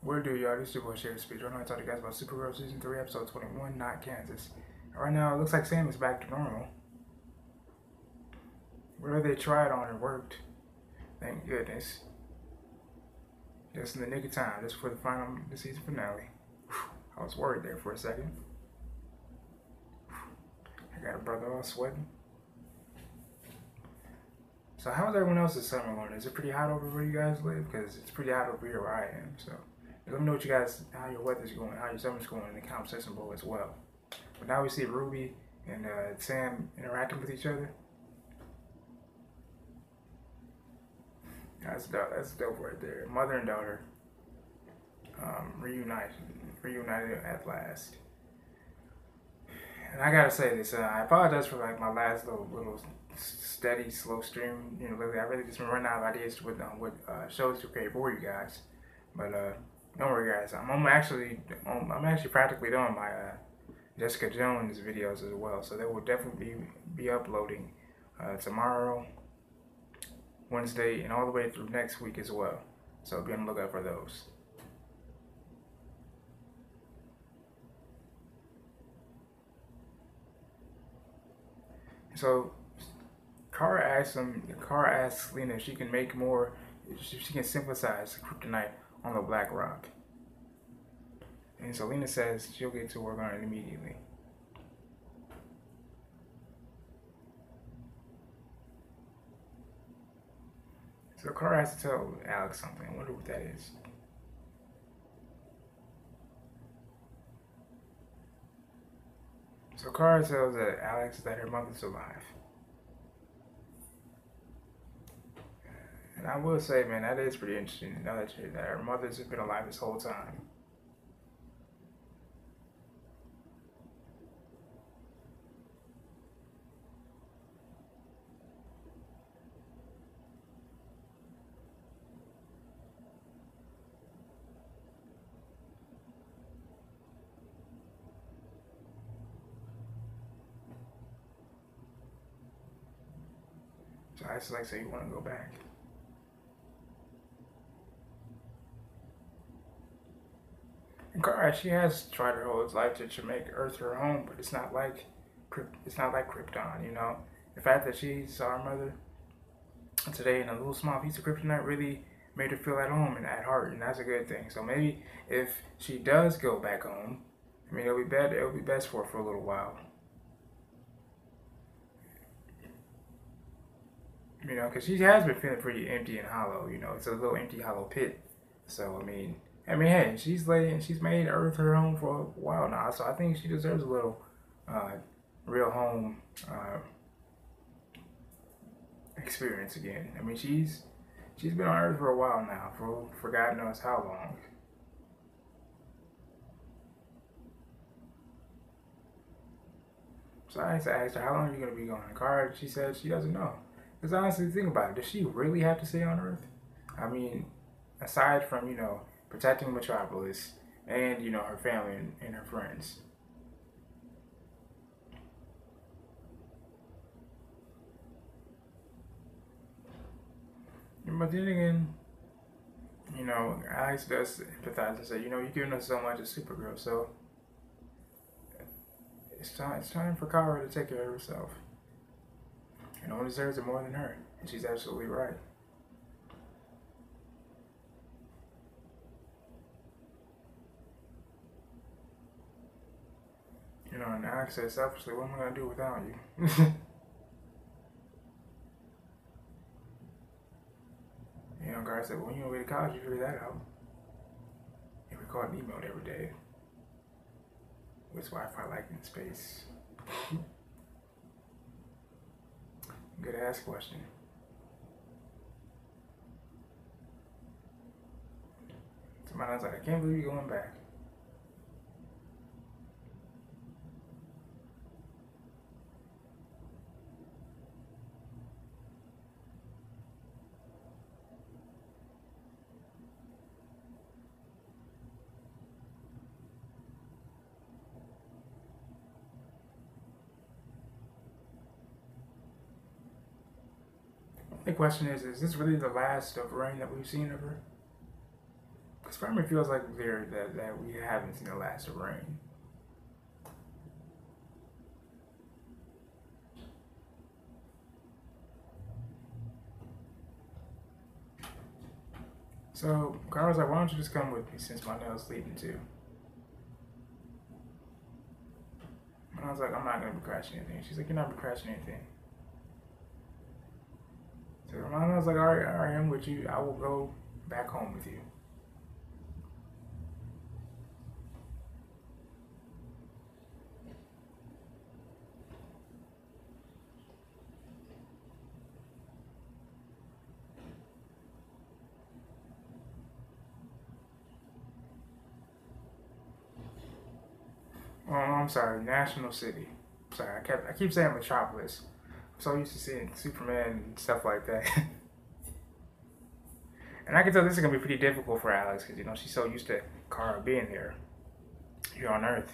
What do y'all? This is your boy Sherry Speech. Right now I talk to you guys about Supergirl Season 3, Episode 21, Not Kansas. Right now it looks like Sam is back to normal. Whatever they tried on it worked. Thank goodness. Just in the nick of time, just for the season finale. I was worried there for a second. I got a brother all sweating. So how's everyone else's summer going? Is it pretty hot over where you guys live? Because it's pretty hot over here where I am. So let me know what you guys, how your weather's going, how your summer's going in the comment section below as well. But now we see Ruby and Sam interacting with each other. That's dope. That's dope right there. Mother and daughter reunited at last. And I gotta say this. I apologize for like my last little steady, slow stream. You know, I really just been running out of ideas with shows to create for you guys. But don't worry, guys. I'm actually practically done my Jessica Jones videos as well. So they will definitely be uploading tomorrow, Wednesday, and all the way through next week as well. So be on the lookout for those. So Kara asks Lena if she can make more, if she can synthesize kryptonite on the Black Rock. And so Lena says she'll get to work on it immediately. So Kara has to tell Alex something. I wonder what that is. So Kara tells Alex that her mother's alive. And I will say, man, that is pretty interesting to know that her mother's been alive this whole time. So I just like say you want to go back. And Kara, she has tried her whole life to make Earth her home, but it's not like Krypton, you know. The fact that she saw her mother today in a little small piece of kryptonite really made her feel at home and at heart, and that's a good thing. So maybe if she does go back home, I mean, it'll be best for her for a little while. You know, because she has been feeling pretty empty and hollow. You know, it's a little empty, hollow pit. So I mean, hey, she's made Earth her home for a while now. So I think she deserves a little real home experience again. I mean, she's been on Earth for a while now, for God knows how long. So I asked her, how long are you going to be gone? And Kara, she said she doesn't know. Because honestly, think about it. Does she really have to stay on Earth? I mean, aside from, you know, protecting Metropolis and, you know, her family and her friends. But then again, you know, Alex does empathize and say, you know, you're giving us so much as Supergirl, so it's time for Kara to take care of herself. And no one deserves it more than her. And she's absolutely right. You know, and Alex says selfishly, what am I going to do without you? You know, Kara said, well, when you went away to college, you figured that out. And we called and emailed every day. What's Wi-Fi like in space? Good ass question. Somebody was like, I can't believe you're going back. The question is this really the last of Reign that we've seen of her? Because part of me feels like that we haven't seen the last of rain. So Kyle was like, why don't you just come with me since my nail's sleeping too? And I was like, I'm not gonna be crashing anything. She's like, you're not gonna be crashing anything. So I was like, all right, I'm with you. I will go back home with you. Oh, I'm sorry, National City. Sorry, I keep saying Metropolis. I'm so used to seeing Superman and stuff like that. And I can tell this is gonna be pretty difficult for Alex because she's so used to Kara being there here on Earth.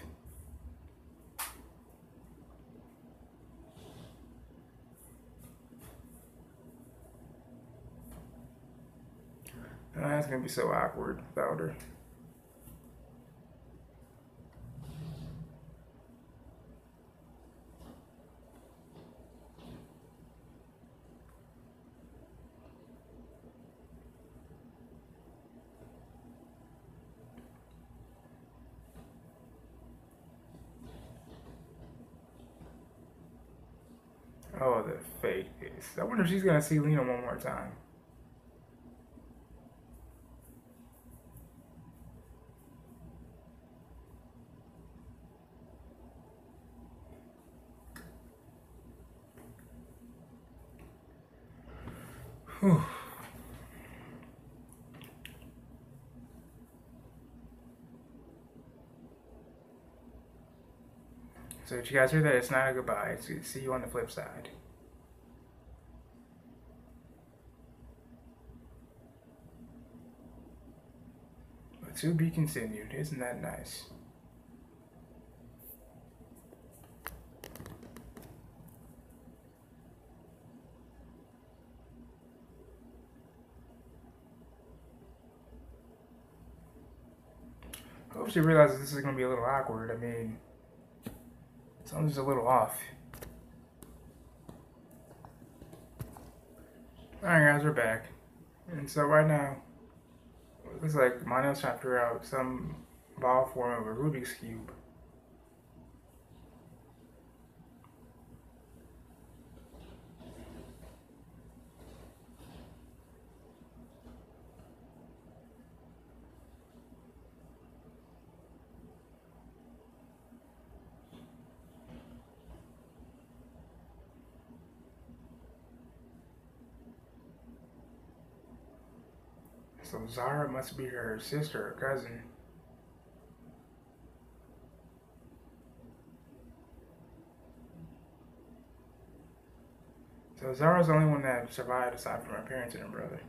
And it's gonna be so awkward without her. Oh, the fake is. I wonder if she's gonna see Lena one more time. Whew. So did you guys hear that? It's not a goodbye. It's see you on the flip side. But to be continued. Isn't that nice? I hope she realizes this is going to be a little awkward. I mean, something's a little off. Alright guys, we're back. And so right now, it looks like Monel's trying to figure out some ball form of a Rubik's Cube. So Zara must be her sister or cousin. So Zara's the only one that survived aside from her parents and her brother.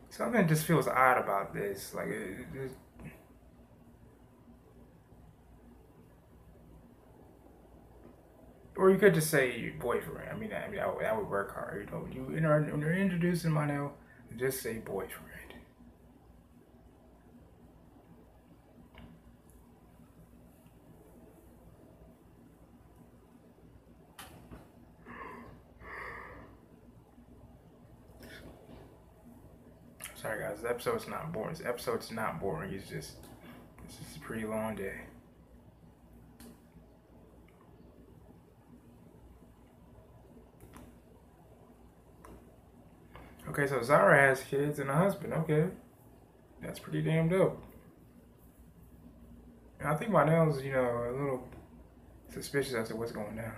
Something just feels odd about this. Like, or you could just say your boyfriend. I mean that would work hard. When you're introducing Monel, just say boyfriend. Sorry guys, this episode's not boring. This episode's not boring. It's just a pretty long day. Okay, so Zara has kids and a husband. Okay, that's pretty damn dope. And I think Monel's, a little suspicious as to what's going down.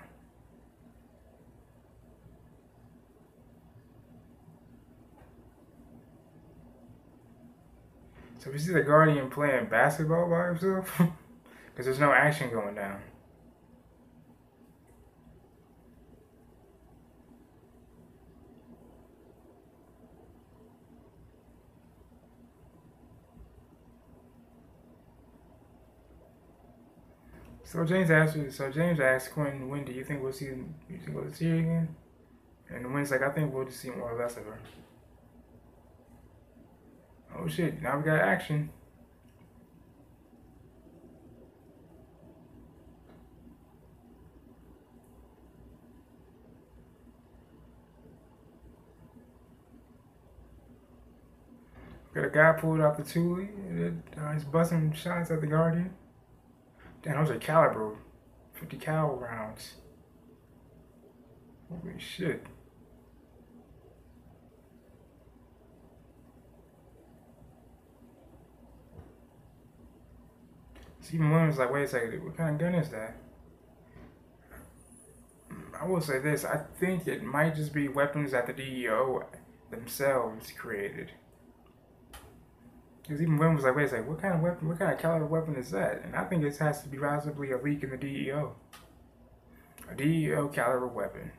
So we see the Guardian playing basketball by himself, because there's no action going down. James asked Quinn, when do you think we'll see her again? And Wynn's like, I think we'll just see more or less of her. Oh shit! Now we got action. Got a guy pulled out the Thule. He's busting shots at the Guardian. Damn, those are caliber 50 cal rounds. Holy shit. Stephen Williams like, wait a second, what kind of gun is that? I will say this, I think it might just be weapons that the DEO themselves created. Because even Williams was like, wait a second, what kind of weapon, what kind of caliber weapon is that? And I think it has to be possibly a leak in the DEO. A DEO caliber weapon.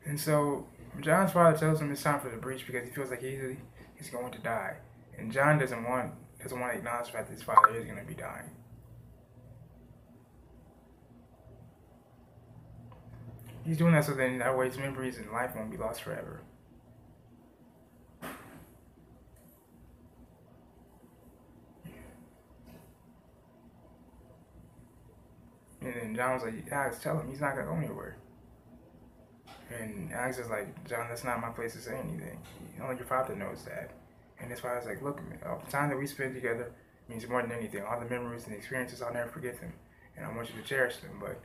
And so John's father tells him it's time for the breach because he feels like he's going to die. And John doesn't want to acknowledge the fact that his father is going to be dying. He's doing that so then that way his memories and life won't be lost forever. And then John was like, Alex, tell him he's not going to go anywhere. And Alex is like, John, that's not my place to say anything. Only your father knows that. And his father's like, look, all the time that we spend together means more than anything. All the memories and experiences, I'll never forget them. And I want you to cherish them. But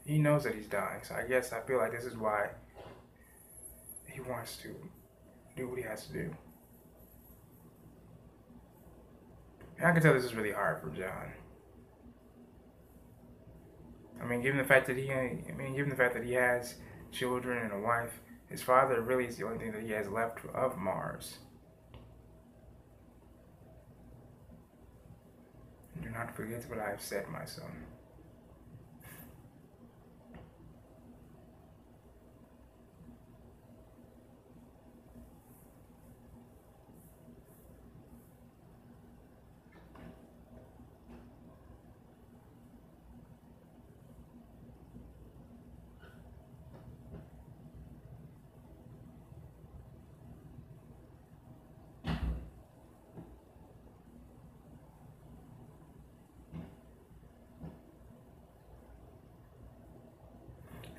he knows that he's dying. So I guess I feel like this is why he wants to do what he has to do. And I can tell this is really hard for John. I mean, given the fact that he has children and a wife, his father really is the only thing that he has left of Mars. Do not forget what I have said, my son.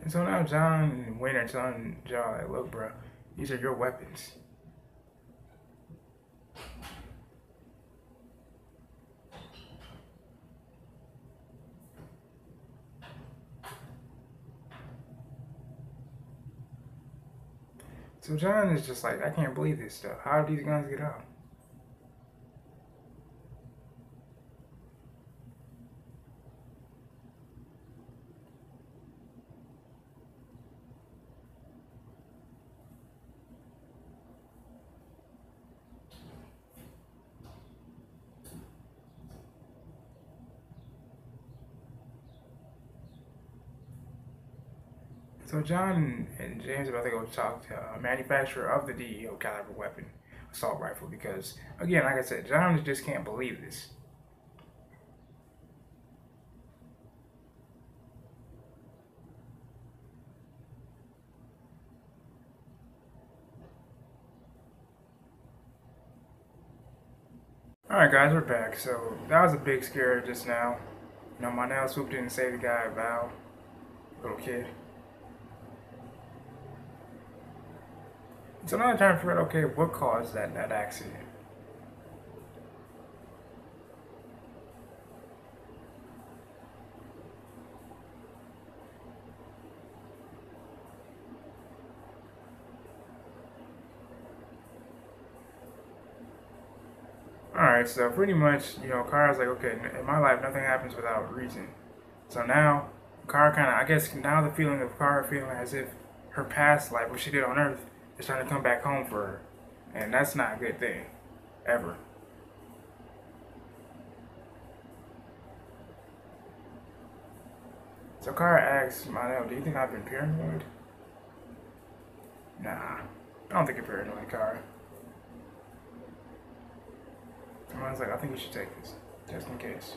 And so now John and Wayne are telling John, like, look, bro, these are your weapons. So John is just like, I can't believe this stuff. How did these guns get out? So John and James are about to go talk to a manufacturer of the DEO caliber weapon, assault rifle, because, again, like I said, John just can't believe this. Alright guys, we're back. So that was a big scare just now. You know, Monel swooped in and saved the guy, Val, little kid. So now I'm trying to figure out, okay, what caused that accident? Alright, so pretty much, Kara's like, okay, in my life, nothing happens without reason. So now, Kara kind of, I guess now the feeling of Kara feeling as if her past life, what she did on Earth, is trying to come back home for her. And that's not a good thing. Ever. So Kara asks Monel, do you think I've been paranoid? Nah. I don't think you're paranoid, Kara. Someone's like, I think you should take this. Just in case.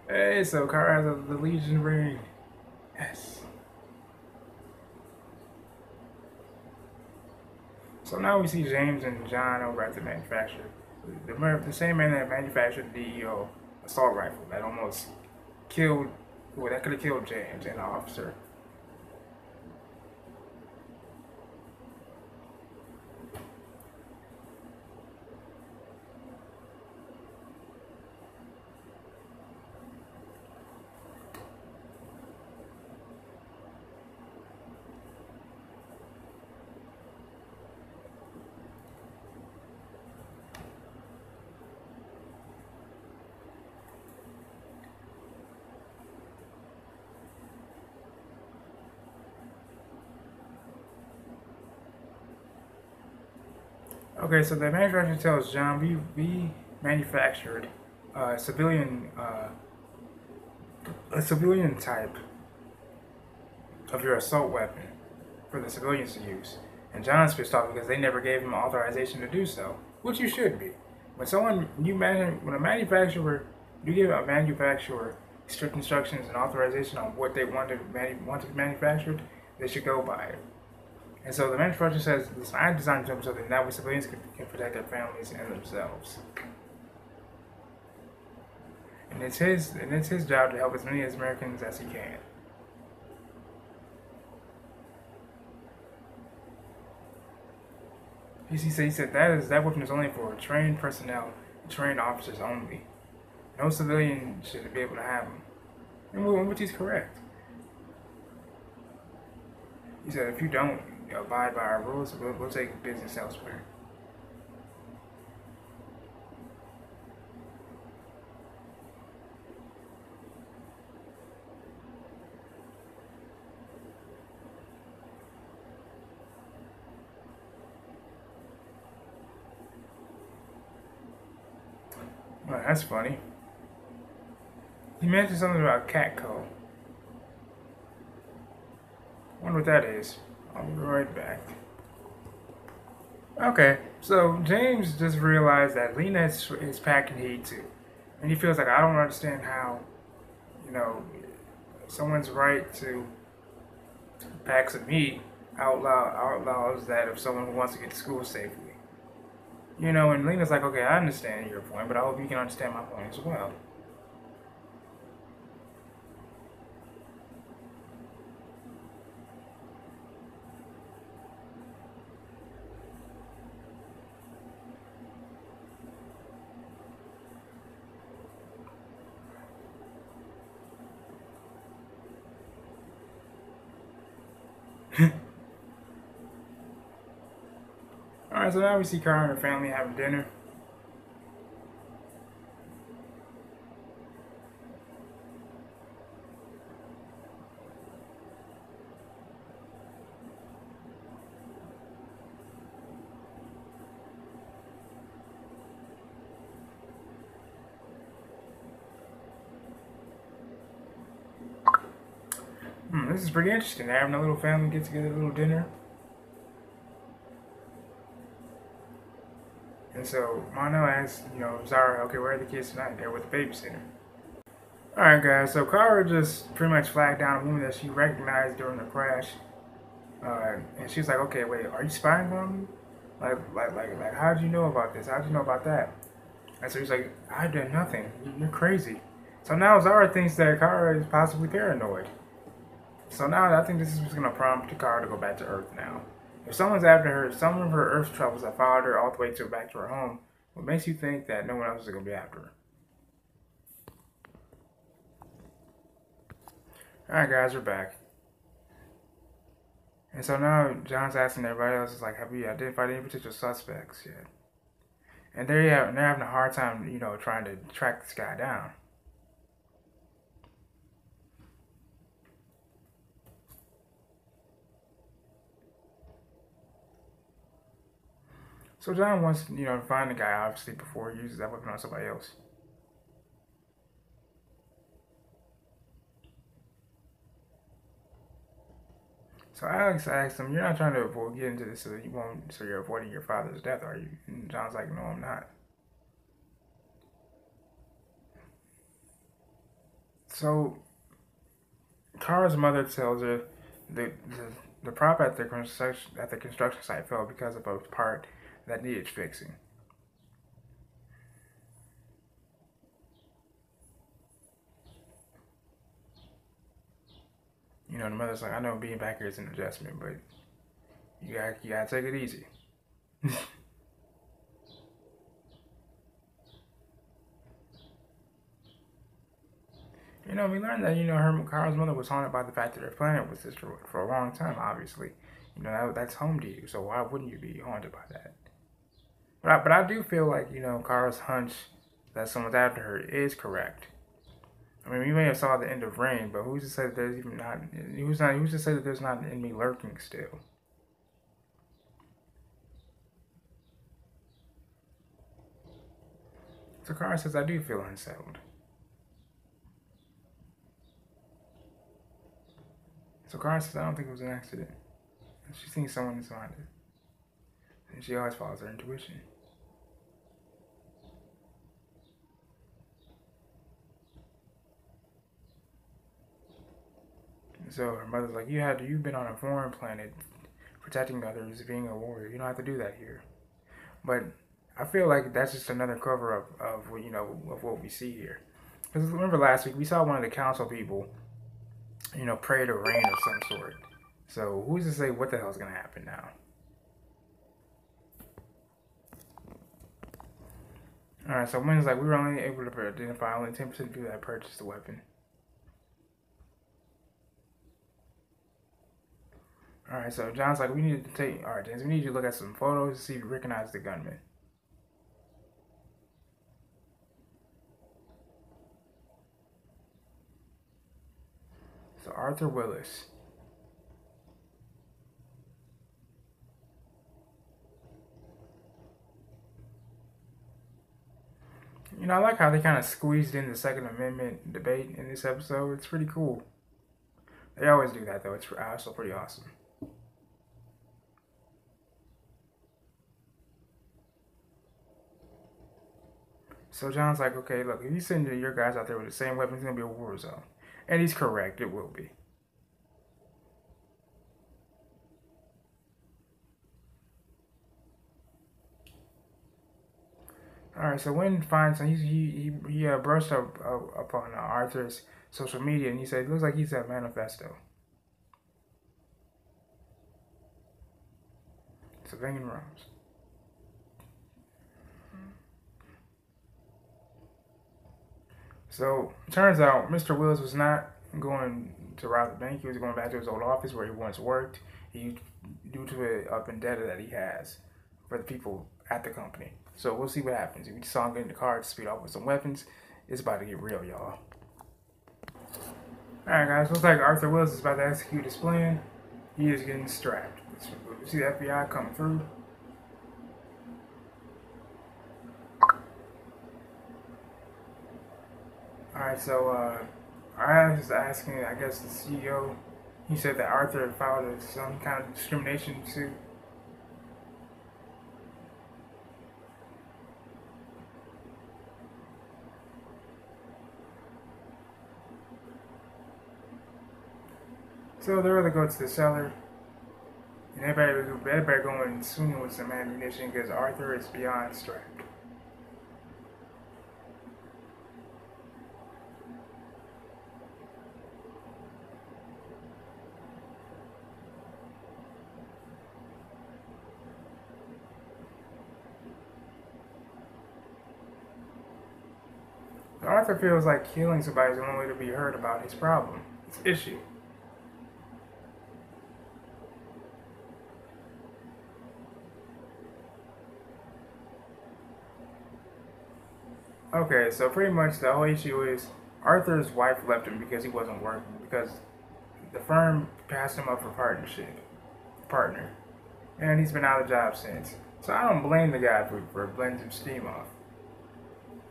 Hey, so Kara has the Legion ring. Yes. So now we see James and John over at the manufacturer. The same man that manufactured the assault rifle that almost killed, well, that could have killed James and the officer. Okay, so the manufacturer tells John, we manufactured a civilian type of your assault weapon for the civilians to use. And John's pissed off because they never gave him authorization to do so, which you should be. When when a manufacturer, you give a manufacturer strict instructions and authorization on what they wanted manufactured, they should go by it. And so the manufacturer says, listen, I designed them so that now civilians can protect their families and themselves. And it's his job to help as many Americans as he can. He said that weapon is only for trained personnel, trained officers only. No civilian should be able to have them. And which is correct. He said, if you don't abide by our rules, we'll take business elsewhere. Well, that's funny. He mentioned something about Catco. Wonder what that is. I'll be right back. Okay, so James just realized that Lena is packing heat too. And he feels like, I don't understand how, someone's right to pack some heat outlaws that of someone who wants to get to school safely. And Lena's like, okay, I understand your point, but I hope you can understand my point as well. Alright, so now we see Kara and her family having dinner. This is pretty interesting. They're having a little family get together, a little dinner. And so Mono asks, Zara, okay, where are the kids tonight? They're with the babysitter. Alright guys, so Kara just pretty much flagged down a woman that she recognized during the crash. And she's like, okay, wait, are you spying on me? Like, how'd you know about this? How'd you know about that? And so he's like, I did nothing. You're crazy. So now Zara thinks that Kara is possibly paranoid. So now I think this is what's going to prompt Kara to go back to Earth now. If someone's after her, some of her Earth troubles have followed her all the way to back to her home, what makes you think that no one else is going to be after her? Alright guys, we're back. And so now John's asking everybody else, is like, have we identified any potential suspects yet? And they're having a hard time, trying to track this guy down. So John wants, to find the guy, obviously, before he uses that weapon on somebody else. So Alex asks him, "You're not trying to get into this so you're avoiding your father's death, are you?" And John's like, "No, I'm not." So Kara's mother tells her the prop at the construction site fell because of a part that needed fixing. The mother's like, "I know being back here is an adjustment, but you gotta take it easy." We learned that Kara's mother was haunted by the fact that her planet was destroyed for a long time. Obviously, that's home to you. So why wouldn't you be haunted by that? But I do feel like Kara's hunch that someone's after her is correct. I mean, we may have saw the end of Rain, but who's to say that there's even not? Who's to say that there's not an enemy lurking still? So Kara says, "I do feel unsettled." So Kara says, "I don't think it was an accident. She thinks someone is behind it, and she always follows her intuition." So her mother's like, "You've been on a foreign planet, protecting others, being a warrior. You don't have to do that here." But I feel like that's just another cover up of what we see here. Because remember last week we saw one of the council people, pray to rain of some sort. So who's to say what the hell's gonna happen now? All right. So Wynn's like, "We were only able to identify only 10% of people that purchased the weapon." Alright, so John's like, alright, James, we need you to look at some photos to see if you recognize the gunman. So Arthur Willis. I like how they kind of squeezed in the Second Amendment debate in this episode. It's pretty cool. They always do that, though. It's also pretty awesome. So John's like, "Okay, look, if you send your guys out there with the same weapons, it's going to be a war zone." And he's correct. It will be. All right, so Wynn finds he brushed up upon Arthur's social media, and he said it looks like he's a manifesto. So banging rhymes. So it turns out Mr. Willis was not going to rob the bank. He was going back to his old office where he once worked. Due to a vendetta that he has for the people at the company. So we'll see what happens. If we saw him get in the car to speed off with some weapons, it's about to get real, y'all. Alright guys, looks like Arthur Willis is about to execute his plan. He is getting strapped. You see the FBI coming through. Alright, so I was asking, I guess, the CEO. He said that Arthur had filed some kind of discrimination suit. So they're going to go to the cellar, and everybody going swinging with some ammunition because Arthur is beyond strapped. Arthur feels like killing somebody is the only way to be heard about his problem, his issue. Okay, so pretty much the whole issue is Arthur's wife left him because he wasn't working, because the firm passed him up for partner, and he's been out of job since. So I don't blame the guy for blending some steam off,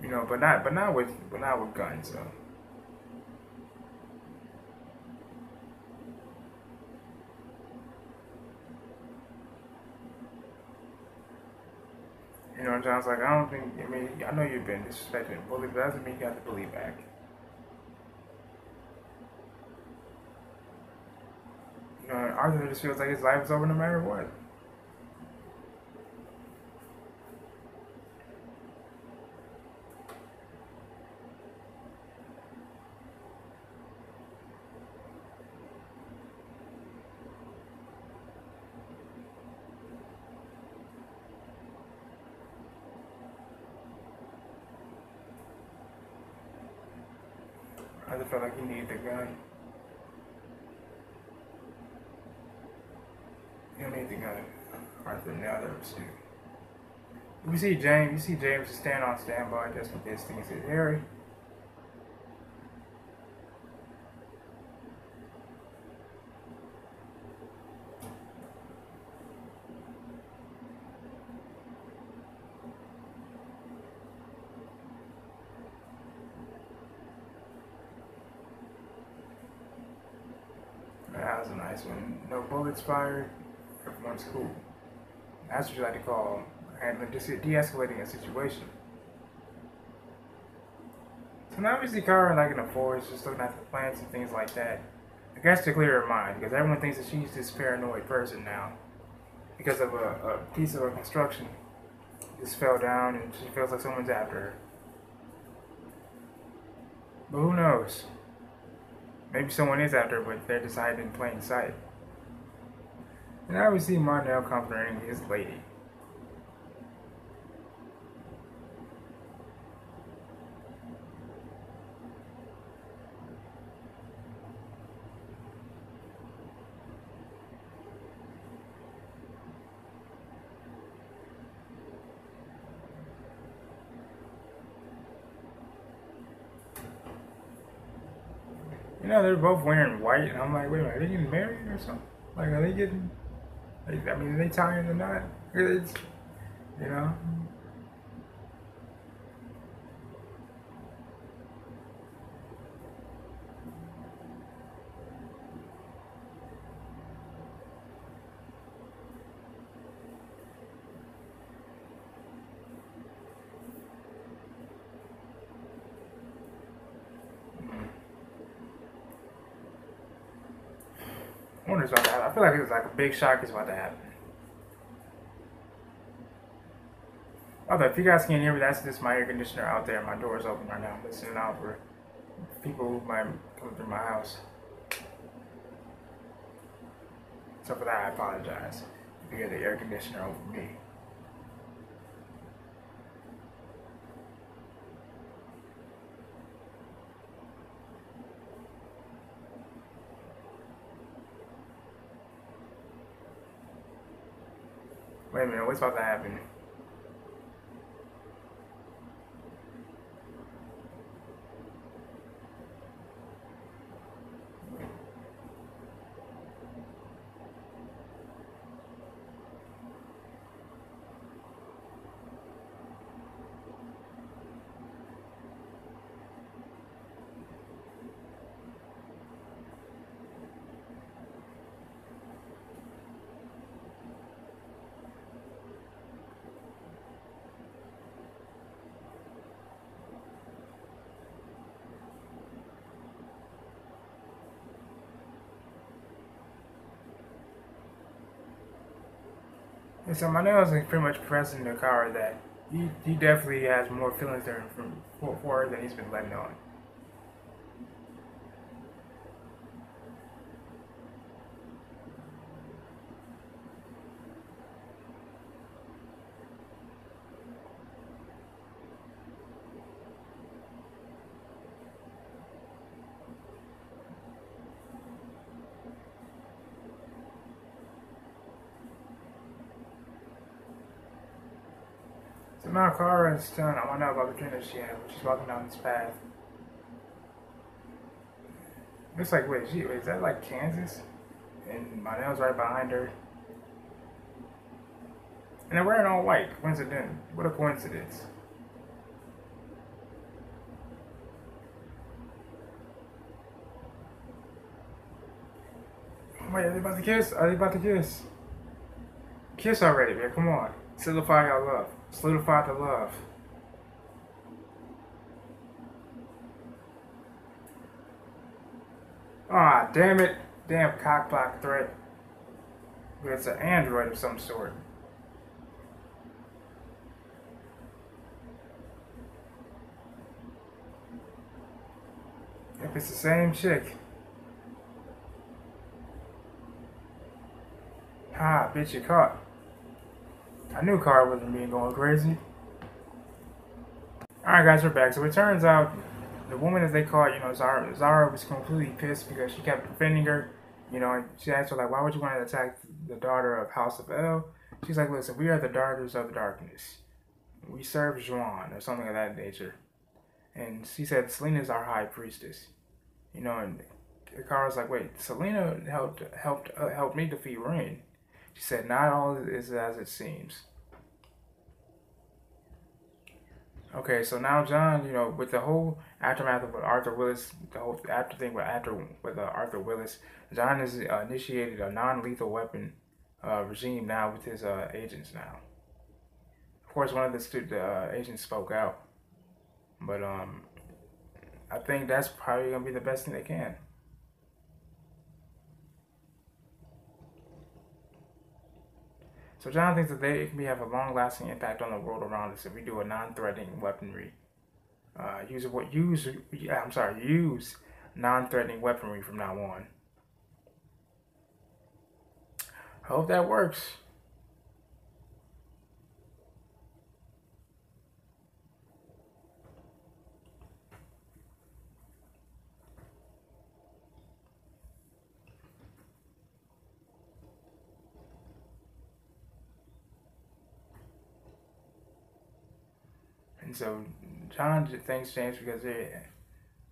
but not with guns. So you know, John's like, I don't think. I mean, I know you've been disrespected and bullied, but that doesn't mean you got the bully back. Arthur just feels like his life is over no matter what. Arthur felt like he needed the gun. You don't need the gun, Arthur and the others do. You see James just stand on standby just in case things get hairy. That was a nice one. No bullets fired. Everyone's cool. That's what you like to call handling, de-escalating a situation. So now we see Kara like in the forest, just looking at the plants and things like that. I guess to clear her mind, because everyone thinks that she's this paranoid person now, because of a piece of a construction just fell down and she feels like someone's after her. But who knows? Maybe someone is after her, but they're deciding in plain sight. And now we see Marnell comforting his lady. They're both wearing white, and I'm like, wait a minute, are they getting married or something? Like, are they getting? I mean, are they tying the knot? It's, you know. I wonder what's about to happen. I feel like it's like a big shock is about to happen. Although, if you guys can't hear me, that's just my air conditioner out there. My door's open right now. I'm listening out for people who might come through my house. So for that, I apologize. If you hear the air conditioner over me. Wait a minute, what's about to happen? And so my nails is pretty much pressing the car that he definitely has more feelings there for her than he's been letting on. So now Kara is telling Amanda about the dream that she had when she's walking down this path. Looks like, wait, is that like Kansas? And Monel's right behind her. And they're wearing all white. Coincident. What a coincidence. Wait, are they about to kiss? Are they about to kiss? Kiss already, man. Come on. Solidify your love. Solidify the love. Ah, damn it. Damn cockblock threat. But it's an android of some sort. If it's the same chick. Ah, bitch, you caught. I knew Carl wasn't being going crazy. Alright guys, we're back. So it turns out the woman that they caught, Zara was completely pissed because she kept defending her. And she asked her, like, why would you want to attack the daughter of House of El? She's like, listen, we are the daughters of the darkness. We serve Juan, or something of that nature. And she said, Selena's our high priestess. And Kara's like, wait, Selena helped me defeat Rain. She said, not all is as it seems. Okay, so now John, with the whole aftermath of Arthur Willis, the whole after thing with Arthur Willis, John has initiated a non-lethal weapon regime now with his agents now. Of course, one of the agents spoke out, but I think that's probably gonna be the best thing they can. So John thinks that it can have a long-lasting impact on the world around us if we do a non-threatening weaponry. Use non-threatening weaponry from now on. I hope that works. And so John thanks James because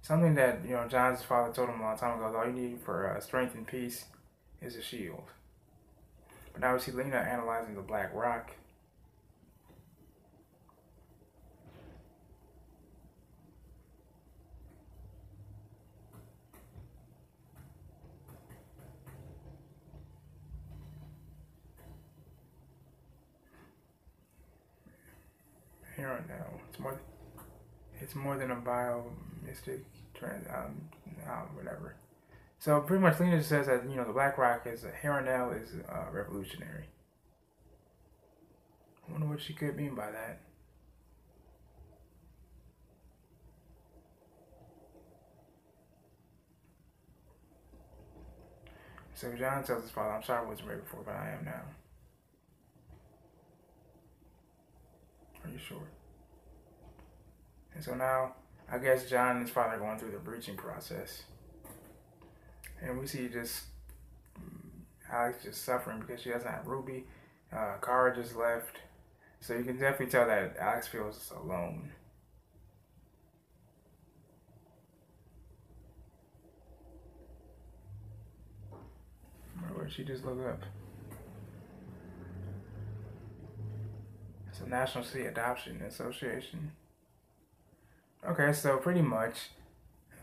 something that John's father told him a long time ago. All you need for strength and peace is a shield. But now we see Lena analyzing the black rock. Here now, it's more than a bio-mystic trend, whatever. So pretty much Lena says that, the Black Rock is, Heronel is revolutionary. I wonder what she could mean by that. So John tells his father, I'm sorry I wasn't ready before, but I am now. Are you sure? And so now, I guess John and his father are going through the breaching process. And we see Alex just suffering because she doesn't have Ruby. Kara just left. So you can definitely tell that Alex feels alone. Or she just look up. It's a National City Adoption Association. Okay, so pretty much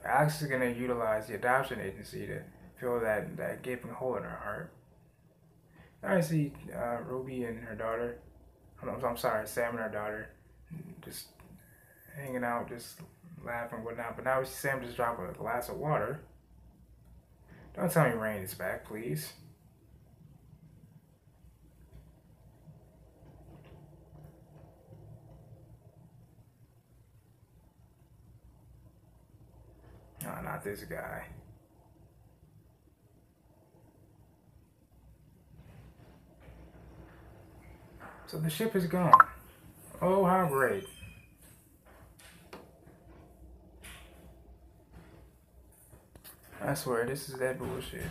Alex is going to utilize the adoption agency to fill that gaping hole in her heart. Now I see Ruby and her daughter, I'm sorry, Sam and her daughter, just hanging out, just laughing and whatnot. But now we see Sam just drop a glass of water. Don't tell me Rain is back, please. No, not this guy. So the ship is gone. Oh, how great. I swear, this is that bullshit.